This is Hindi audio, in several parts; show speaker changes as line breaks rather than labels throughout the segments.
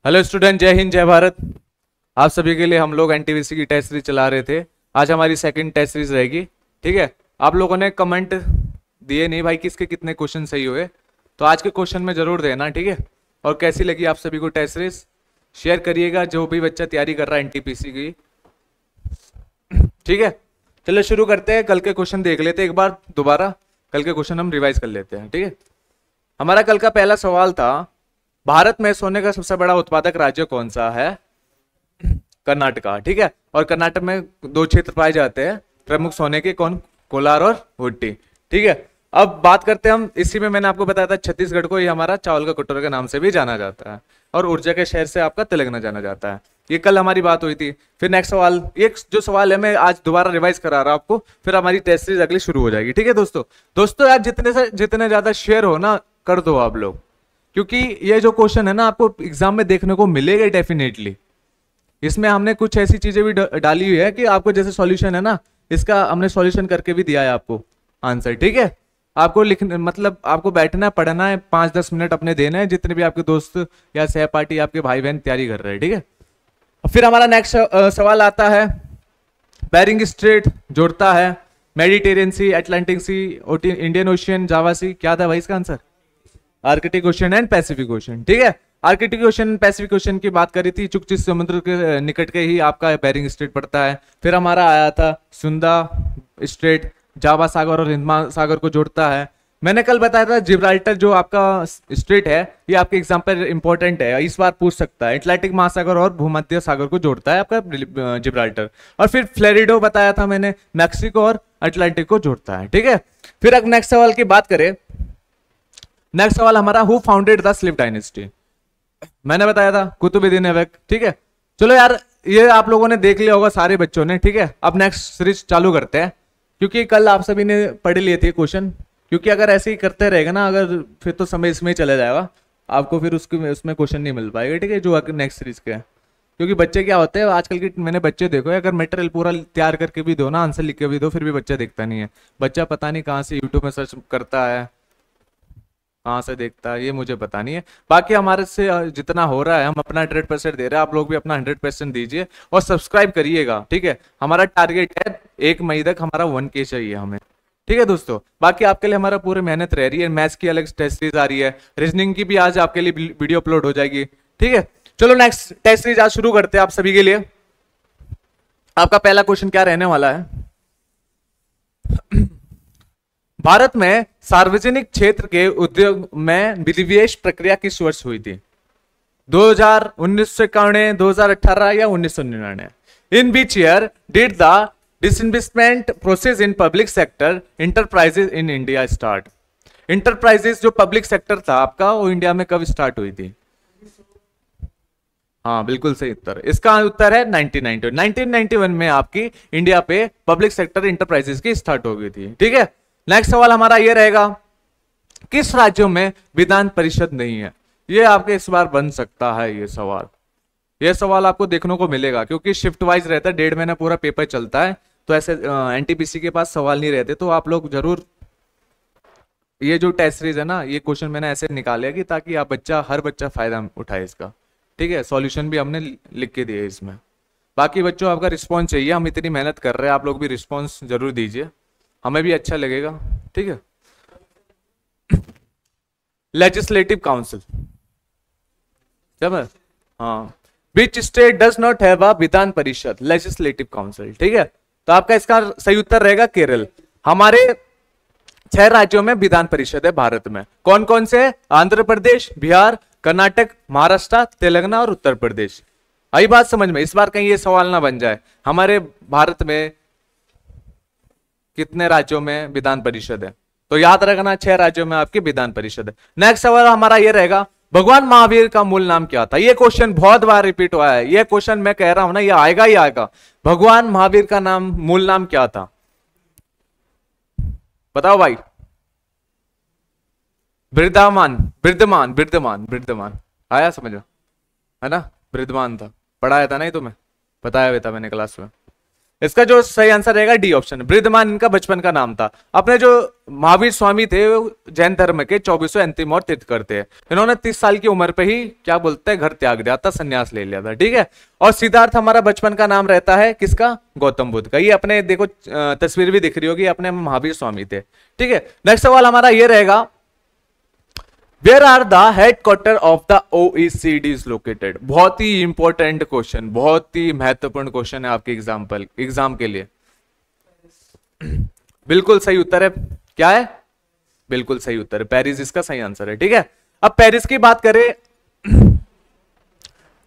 हेलो स्टूडेंट, जय हिंद जय भारत। आप सभी के लिए हम लोग एनटीपीसी की टेस्ट सीरीज चला रहे थे। आज हमारी सेकंड टेस्ट सीरीज रहेगी। ठीक है, आप लोगों ने कमेंट दिए नहीं भाई किसके कितने क्वेश्चन सही हुए, तो आज के क्वेश्चन में जरूर देना। ठीक है, और कैसी लगी आप सभी को टेस्ट सीरीज शेयर करिएगा, जो भी बच्चा तैयारी कर रहा है एनटीपीसी की। ठीक है, चलो शुरू करते हैं। कल के क्वेश्चन देख लेते हैं एक बार दोबारा, कल के क्वेश्चन हम रिवाइज कर लेते हैं। ठीक है, हमारा कल का पहला सवाल था, भारत में सोने का सबसे बड़ा उत्पादक राज्य कौन सा है? कर्नाटका। ठीक है, और कर्नाटक में दो क्षेत्र पाए जाते हैं प्रमुख सोने के, कौन? कोलार और हुट्टी। ठीक है, अब बात करते हैं हम, इसी में मैंने आपको बताया था छत्तीसगढ़ को ये हमारा चावल का कटोरा के नाम से भी जाना जाता है, और ऊर्जा के शहर से आपका तेलंगाना जाना जाता है। ये कल हमारी बात हुई थी। फिर नेक्स्ट सवाल, ये जो सवाल है मैं आज दोबारा रिवाइज करा रहा हूं आपको, फिर हमारी टेस्ट सीरीज अगली शुरू हो जाएगी। ठीक है दोस्तों यार जितने ज्यादा शेयर हो ना कर दो आप लोग, क्योंकि ये जो क्वेश्चन है ना आपको एग्जाम में देखने को मिलेगा डेफिनेटली। इसमें हमने कुछ ऐसी चीजें भी डाली हुई है कि आपको जैसे सॉल्यूशन है ना, इसका हमने सॉल्यूशन करके भी दिया है आपको आंसर। ठीक है, आपको लिखना मतलब आपको बैठना है, पढ़ना है, 5-10 मिनट अपने देना है, जितने भी आपके दोस्त या सहपाठी आपके भाई बहन तैयारी कर रहे हैं। ठीक है, फिर हमारा नेक्स्ट सवाल आता है, बेरिंग स्ट्रेट जोड़ता है मेडिटेरियन सी, अटलांटिक सी, इंडियन ओशियन, जावा सी। क्या था भाई इसका answer? Arctic ocean and Pacific ocean. ठीक है, आर्कटिक ओशन पैसिफिक ओशन की बात करी थी, चूंकि समुद्र के निकट के ही आपका बेरिंग स्ट्रेट पड़ता है। फिर हमारा आया था सुंदा स्ट्रेट, जावा सागर और हिंद महासागर को जोड़ता है। मैंने कल बताया था जिब्राल्टर जो आपका स्ट्रेट है, ये आपके एग्जाम पर इंपॉर्टेंट है, इस बार पूछ सकता है। अटलांटिक महासागर और भूमध्य सागर को जोड़ता है आपका जिब्राल्टर। और फिर फ्लोरिडा बताया था मैंने, मैक्सिको और अटलांटिक को जोड़ता है। ठीक है, फिर अब नेक्स्ट सवाल की बात करें, नेक्स्ट सवाल हमारा, who founded the sleeve dynasty? मैंने बताया था कुतुबुद्दीन ऐबक। ठीक है, चलो यार ये आप लोगों ने देख लिया होगा सारे बच्चों ने। ठीक है, अब नेक्स्ट सीरीज चालू करते हैं, क्योंकि कल आप सभी ने पढ़ लिए थे क्वेश्चन, क्योंकि अगर ऐसे ही करते रहेगा ना, अगर फिर तो समय इसमें ही चला जाएगा, आपको फिर उसमें क्वेश्चन नहीं मिल पाएगा। ठीक है, जो नेक्स्ट सीरीज के है, क्योंकि बच्चे क्या होते हैं आजकल के, मैंने बच्चे देखो, अगर मटेरियल पूरा तैयार करके भी दो ना, आंसर लिख के भी दो, फिर भी बच्चा देखता नहीं है। बच्चा पता नहीं कहाँ से यूट्यूब में सर्च करता है, कहाँ से देखता है, ये मुझे पता नहीं है। बाकी हमारे से जितना हो रहा है हम अपना 100% दे रहे हैं, आप लोग भी अपना 100% दीजिए और सब्सक्राइब करिएगा। ठीक है, हमारा टारगेट है 1 मई तक हमारा 1K चाहिए हमें। ठीक है दोस्तों, बाकी आपके लिए हमारा पूरी मेहनत रह रही है। मैथ्स की अलग टेस्ट सीरीज आ रही है, रीजनिंग की भी आज आपके लिए वीडियो अपलोड हो जाएगी। ठीक है, चलो नेक्स्ट टेस्ट सीरीज आज शुरू करते हैं आप सभी के लिए। आपका पहला क्वेश्चन क्या रहने वाला है, भारत में सार्वजनिक क्षेत्र के उद्योग में विनिवेश प्रक्रिया किस वर्ष हुई थी? 2000, 1991, 2018 या 1999? In which year did the disinvestment process in public sector enterprises in India start? Enterprises जो पब्लिक सेक्टर था आपका, वो इंडिया में कब स्टार्ट हुई थी? हाँ बिल्कुल सही उत्तर, इसका उत्तर है 1991। 1991 में आपकी इंडिया पे पब्लिक सेक्टर इंटरप्राइजेस की स्टार्ट हो गई थी। ठीक है, नेक्स्ट सवाल हमारा ये रहेगा, किस राज्यों में विधान परिषद नहीं है? ये आपके इस बार बन सकता है ये सवाल आपको देखने को मिलेगा, क्योंकि शिफ्ट वाइज रहता है, 1.5 महीना पूरा पेपर चलता है, तो ऐसे एनटीपीसी के पास सवाल नहीं रहते। तो आप लोग जरूर, ये जो टेस्ट सीरीज है ना, ये क्वेश्चन मैंने ऐसे निकाले कि ताकि आप हर बच्चा फायदा उठाए इसका। ठीक है, सॉल्यूशन भी हमने लिख के दिए इसमें। बाकी बच्चों आपका रिस्पॉन्स चाहिए, हम इतनी मेहनत कर रहे हैं, आप लोग भी रिस्पॉन्स जरूर दीजिए, हमें भी अच्छा लगेगा। ठीक है, लेजिस्लेटिव काउंसिल, जब है हाँ, which state does not have a Vidhan Parishad? Legislative council. ठीक है, तो आपका इसका सही उत्तर रहेगा केरल। हमारे 6 राज्यों में विधान परिषद है भारत में, कौन कौन से? आंध्र प्रदेश, बिहार, कर्नाटक, महाराष्ट्र, तेलंगाना और उत्तर प्रदेश। आई बात समझ में? इस बार कहीं ये सवाल ना बन जाए हमारे भारत में कितने राज्यों में विधान परिषद है, तो याद रखना 6 राज्यों में आपकी विधान परिषद है। नेक्स्ट सवाल हमारा ये रहेगा, भगवान महावीर का मूल नाम क्या था? ये क्वेश्चन बहुत बार रिपीट हुआ है, ये क्वेश्चन मैं कह रहा हूं ना, ये आएगा ही आएगा। भगवान महावीर का मूल नाम क्या था? बताओ भाई। वृद्धामान, वृद्धमान, वृद्धमान, वृद्धमान, आया समझ में? है ना, वृद्धमान था, पढ़ाया था नहीं तुम्हें? बताया हुआ था मैंने क्लास में। इसका जो सही आंसर रहेगा डी ऑप्शन। वृद्धमान इनका बचपन का नाम था। अपने जो महावीर स्वामी थे वो जैन धर्म के 24वें अंतिम और तीर्थंकर थे। इन्होंने 30 साल की उम्र पे ही क्या बोलते हैं घर त्याग दिया था, संन्यास ले लिया था। ठीक है। और सिद्धार्थ हमारा बचपन का नाम रहता है किसका? गौतम बुद्ध का। ये अपने देखो तस्वीर भी दिख रही होगी, अपने महावीर स्वामी थे। ठीक है। नेक्स्ट सवाल हमारा ये रहेगा, where are the headquarter of the OECD is located. बहुत ही इंपॉर्टेंट क्वेश्चन, बहुत ही महत्वपूर्ण क्वेश्चन है आपके एग्जाम के लिए। बिल्कुल सही उत्तर है, क्या है? बिल्कुल सही उत्तर है, पेरिस इसका सही आंसर है। ठीक है। अब पेरिस की बात करें,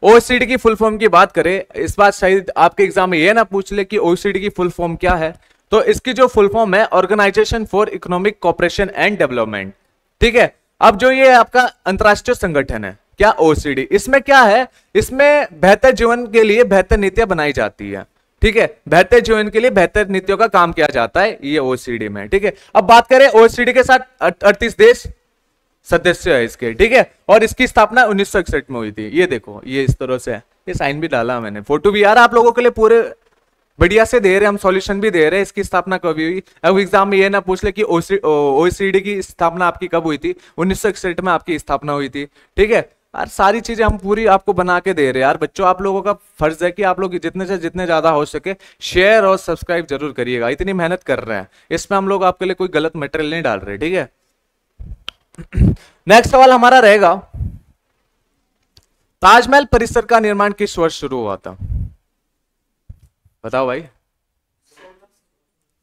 OECD की फुल फॉर्म की बात करें, इस बात शायद आपके एग्जाम में यह ना पूछ ले कि OECD की फुल फॉर्म क्या है। तो इसकी जो फुल फॉर्म है, organisation for economic cooperation and development. ठीक है। अब जो ये आपका अंतरराष्ट्रीय संगठन है क्या, OECD, इसमें क्या है? इसमें बेहतर जीवन के लिए बेहतर नीतियां बनाई जाती है। ठीक है। बेहतर जीवन के लिए बेहतर नीतियों का काम किया जाता है ये OECD में। ठीक है। अब बात करें OECD के साथ 38 देश सदस्य है इसके। ठीक है। और इसकी स्थापना 1961 में हुई थी। ये देखो, ये इस तरह से है, ये साइन भी डाला मैंने, फोटो भी यार आप लोगों के लिए पूरे बढ़िया से दे रहे, हम सॉल्यूशन भी दे रहे हैं। इसकी स्थापना कब हुई? अब एग्जाम में ये ना पूछ ले कि OECD की स्थापना आपकी कब हुई थी? 1961 में आपकी स्थापना हुई थी। ठीक है। यार सारी चीजें हम पूरी आपको बना के दे रहे हैं यार। बच्चों, आप लोगों का फर्ज है कि आप लोग जितने से जितने ज्यादा हो सके शेयर और सब्सक्राइब जरूर करिएगा। इतनी मेहनत कर रहे हैं, इसमें हम लोग आपके लिए कोई गलत मटेरियल नहीं डाल रहे। ठीक है। नेक्स्ट सवाल हमारा रहेगा, ताजमहल परिसर का निर्माण किस वर्ष शुरू हुआ था? बताओ भाई।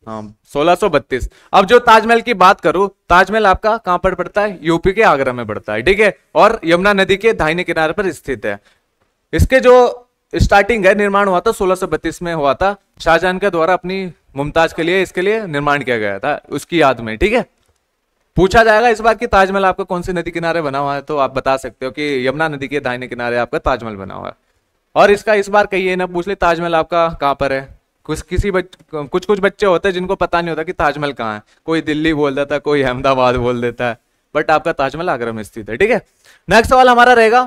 हाँ, 1632। अब जो ताजमहल की बात करूं, ताजमहल आपका कहां पर पड़ता है? यूपी के आगरा में पड़ता है। ठीक है। और यमुना नदी के दाहिने किनारे पर स्थित है। इसके जो स्टार्टिंग है, निर्माण हुआ था 1632 में हुआ था। शाहजहां के द्वारा अपनी मुमताज के लिए इसके लिए निर्माण किया गया था, उसकी याद में। ठीक है। पूछा जाएगा इस बार कि ताजमहल आपका कौन से नदी किनारे बना हुआ है, तो आप बता सकते हो कि यमुना नदी के दाहिने किनारे आपका ताजमहल बना हुआ है। और इसका इस बार कहीं ये ना पूछ ले ताजमहल आपका कहां पर है। कुछ कुछ बच्चे होते हैं जिनको पता नहीं होता कि ताजमहल कहाँ है। कोई दिल्ली बोल देता है, कोई अहमदाबाद बोल देता है, बट आपका ताजमहल आगरा में स्थित है। ठीक है। नेक्स्ट सवाल हमारा रहेगा,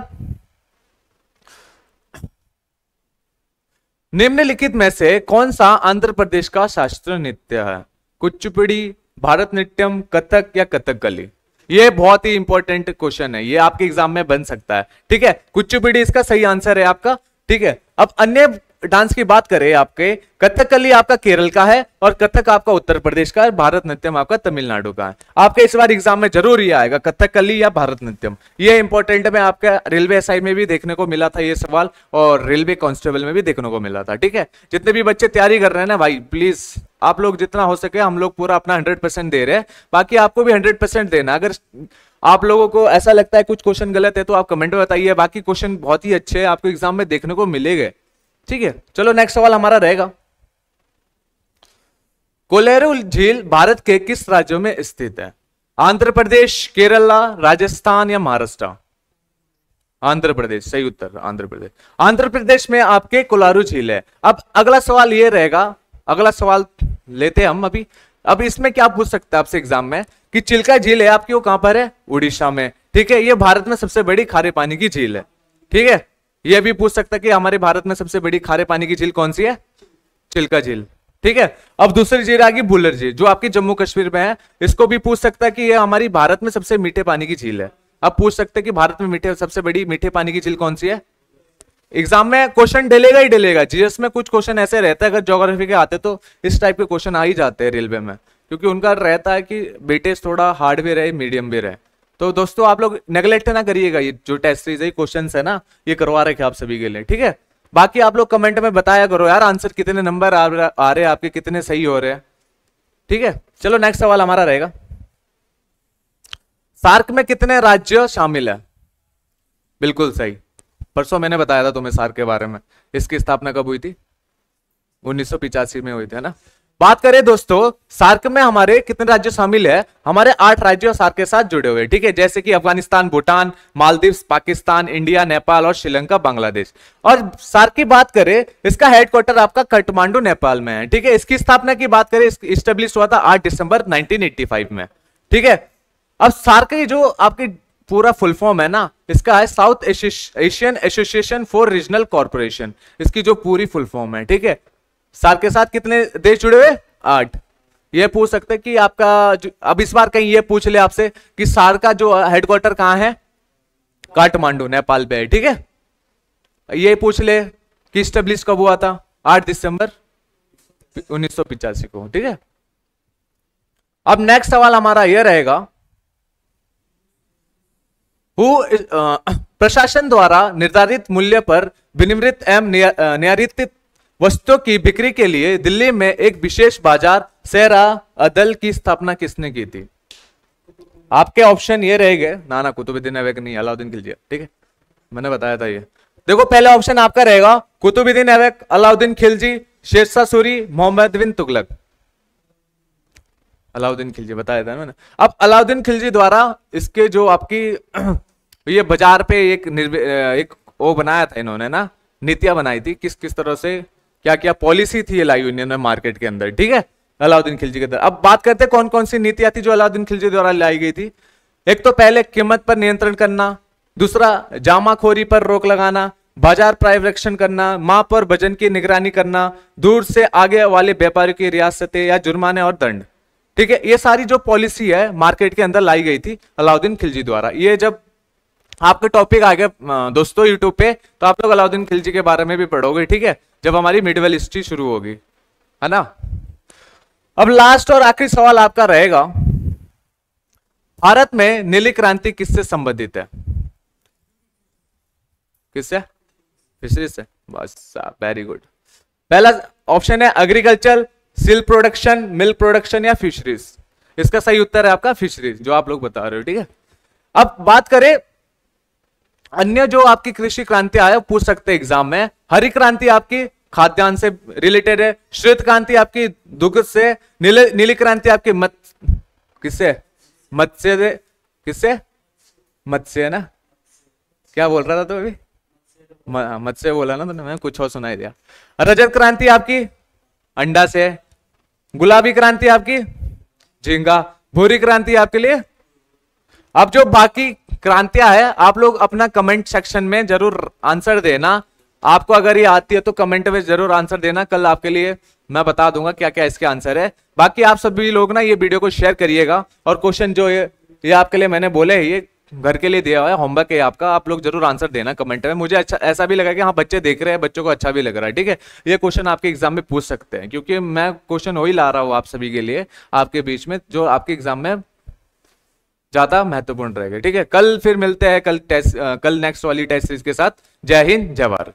निम्नलिखित में से कौन सा आंध्र प्रदेश का शास्त्रीय नृत्य है? कुचिपुड़ी, भारतनाट्यम, कथक या कथकली? ये बहुत ही इंपॉर्टेंट क्वेश्चन है, ये आपके एग्जाम में बन सकता है। ठीक है। कुचिपुड़ी इसका सही आंसर है आपका। ठीक है। अब अन्य डांस की बात करें, आपके कथकली आपका केरल का है और कथक आपका उत्तर प्रदेश का है, भारतनाट्यम आपका तमिलनाडु का है। आपके इस बार एग्जाम में जरूर ये आएगा, कथकली या भारतनाट्यम। ये इंपॉर्टेंट में आपका रेलवे एसआई में भी देखने को मिला था ये सवाल, और रेलवे कांस्टेबल में भी देखने को मिला था। ठीक है। जितने भी बच्चे तैयारी कर रहे हैं ना भाई, प्लीज आप लोग जितना हो सके, हम लोग पूरा अपना 100% दे रहे हैं, बाकी आपको भी 100% देना। अगर आप लोगों को ऐसा लगता है कुछ क्वेश्चन गलत है तो आप कमेंट में बताइए, बाकी क्वेश्चन बहुत ही अच्छे हैं, आपको एग्जाम में देखने को मिलेंगे। ठीक है। चलो नेक्स्ट सवाल हमारा रहेगा, कोलेरू झील भारत के किस राज्यों में स्थित है? आंध्र प्रदेश, केरला, राजस्थान या महाराष्ट्र? आंध्र प्रदेश सही उत्तर, आंध्र प्रदेश। आंध्र प्रदेश में आपके कोलारू झील है। अब अगला सवाल ये रहेगा, अगला सवाल लेते हैं हम अभी। अब इसमें क्या पूछ सकते हैं आपसे एग्जाम में कि चिल्का झील है आपकी, वो कहां पर है? उड़ीसा में। ठीक है। ये भारत में सबसे बड़ी खारे पानी की झील है। ठीक है। ये भी पूछ सकता है कि हमारे भारत में सबसे बड़ी खारे पानी की झील कौन सी है? चिल्का झील। ठीक है। अब दूसरी झील आ गई बुलर झील, जो आपकी जम्मू कश्मीर में है। इसको भी पूछ सकता है कि ये हमारी भारत में सबसे मीठे पानी की झील है। अब पूछ सकते हैं कि भारत में सबसे बड़ी मीठे पानी की झील कौन सी है? एग्जाम में क्वेश्चन डलेगा ही डलेगा। जीएस में कुछ क्वेश्चन ऐसे रहता है, अगर ज्योग्राफी के आते तो इस टाइप के क्वेश्चन आ ही जाते हैं रेलवे में, क्योंकि उनका रहता है कि वेटेज थोड़ा हार्ड भी रहे, मीडियम भी रहे। तो दोस्तों आप लोग नेगलेक्ट ना करिएगा, ये जो टेस्ट सीरीज है, क्वेश्चन है ना, ये करवा रखे आप सभी के लिए। ठीक है। बाकी आप लोग कमेंट में बताया करो यार, आंसर कितने नंबर आ रहे हैं आपके, कितने सही हो रहे हैं। ठीक है। चलो नेक्स्ट सवाल हमारा रहेगा, सार्क में कितने राज्य शामिल है? बिल्कुल सही, परसों मैंने बताया था तुम्हें सार्क के बारे में। इसकी स्थापना कब हुई थी? 1985 में हुई थी, है ना। बात करें दोस्तों, सार्क में हमारे कितने राज्य शामिल है? हमारे 8 राज्य सार्क के साथ जुड़े हुए। ठीक है। जैसे कि अफगानिस्तान, भूटान, मालदीव्स, पाकिस्तान, इंडिया, नेपाल और श्रीलंका, बांग्लादेश। और सार्क की बात करें, इसका हेडक्वार्टर आपका काठमांडू नेपाल में है। ठीक है। इसकी स्थापना की बात करें, इस्टेब्लिश हुआ था 8 दिसंबर 1985 में। ठीक है। अब सार्क की जो आपकी पूरा फुल फॉर्म है ना, इसका है south Asian association for regional corporation, इसकी जो पूरी फुल फॉर्म है। ठीक है। सार्क के साथ कितने देश जुड़े हुए? 8। ये पूछ सकते कि आपका अब इस बार कहीं ये पूछ ले आपसे कि सार्क का जो हेडक्वार्टर कहां है? काठमांडू, नेपाल पे है, ठीक है। ये पूछ ले कि स्टेब्लिश कब हुआ था? 8 दिसंबर 1985 को, ठीक है। अब नेक्स्ट सवाल हमारा यह रहेगा, प्रशासन द्वारा निर्धारित मूल्य पर विनिर्मित एवं निर्यातित वस्तुओं की बिक्री के लिए दिल्ली में एक विशेष बाजार सेरा अदल की स्थापना किसने की थी? आपके ऑप्शन ये रहेंगे, नाना कुतुबुद्दीन ऐबक नहीं, अलाउद्दीन खिलजी, ठीक है, मैंने बताया था ये। देखो पहला ऑप्शन आपका रहेगा कुतुबुद्दीन ऐबक, अलाउद्दीन खिलजी, शेरशाह सूरी, मोहम्मद बिन तुगलक। अलाउद्दीन खिलजी बताया था मैंने। अब अलाउद्दीन खिलजी द्वारा इसके जो आपकी ये बाजार पे एक वो बनाया था इन्होंने ना, नीतियां बनाई थी, किस किस तरह से क्या क्या पॉलिसी थी ये लाई इन्होंने मार्केट के अंदर, ठीक है, अलाउद्दीन खिलजी के द्वारा। अब बात करते हैं कौन कौन सी नीतियां थी जो अलाउद्दीन खिलजी द्वारा लाई गई थी। एक तो पहले कीमत पर नियंत्रण करना, दूसरा जामाखोरी पर रोक लगाना, बाजार पर्यवेक्षण करना, माप और वजन की निगरानी करना, दूर से आगे वाले व्यापारियों की रियासतें या जुर्माने और दंड, ठीक है। ये सारी जो पॉलिसी है मार्केट के अंदर लाई गई थी अलाउद्दीन खिलजी द्वारा। ये जब आपके टॉपिक आ गया दोस्तों यूट्यूब पे, तो आप लोग अलाउद्दीन खिलजी के बारे में भी पढ़ोगे, ठीक है, जब हमारी मिडिवल हिस्ट्री शुरू होगी, है ना। अब लास्ट और आखिरी सवाल आपका रहेगा, भारत में नीली क्रांति किससे संबंधित है? किससे? फिशरीज से, बस वेरी गुड। पहला ऑप्शन है agriculture, silk production, milk production या फिशरीज। इसका सही उत्तर है आपका फिशरीज, जो आप लोग बता रहे हो, ठीक है। अब बात करें अन्य जो आपकी कृषि क्रांति आया पूछ सकते हैं एग्जाम में। हरी क्रांति आपकी खाद्यान्न से रिलेटेड है, श्वेत क्रांति आपकी दुग्ध से, नीली क्रांति आपकी किससे? मत्स्य से, किससे? मत्स्य है ना, क्या बोल रहा था तो अभी? मत्स्य बोला ना तुमने, मैं कुछ और सुनाई दिया। रजत क्रांति आपकी अंडा से है, गुलाबी क्रांति आपकी झींगा, भूरी क्रांति आपके लिए। अब जो बाकी क्रांतियां है आप लोग अपना कमेंट सेक्शन में जरूर आंसर देना, आपको अगर ये आती है तो कमेंट में जरूर आंसर देना, कल आपके लिए मैं बता दूंगा क्या क्या इसके आंसर है। बाकी आप सभी लोग ना ये वीडियो को शेयर करिएगा, और क्वेश्चन जो ये आपके लिए मैंने बोले ये घर के लिए दिया हुआ है, होमवर्क है आपका, आप लोग जरूर आंसर देना कमेंट में। मुझे अच्छा ऐसा भी लगा कि हाँ बच्चे देख रहे हैं, बच्चों को अच्छा भी लग रहा है, ठीक है। ये क्वेश्चन आपके एग्जाम में पूछ सकते हैं, क्योंकि मैं क्वेश्चन वही ला रहा हूँ आप सभी के लिए, आपके बीच में, जो आपके एग्जाम में ज्यादा महत्वपूर्ण रहेगा, ठीक है। कल फिर मिलते हैं, कल नेक्स्ट वाली टेस्ट सीरीज के साथ। जय हिंद, जय भारत।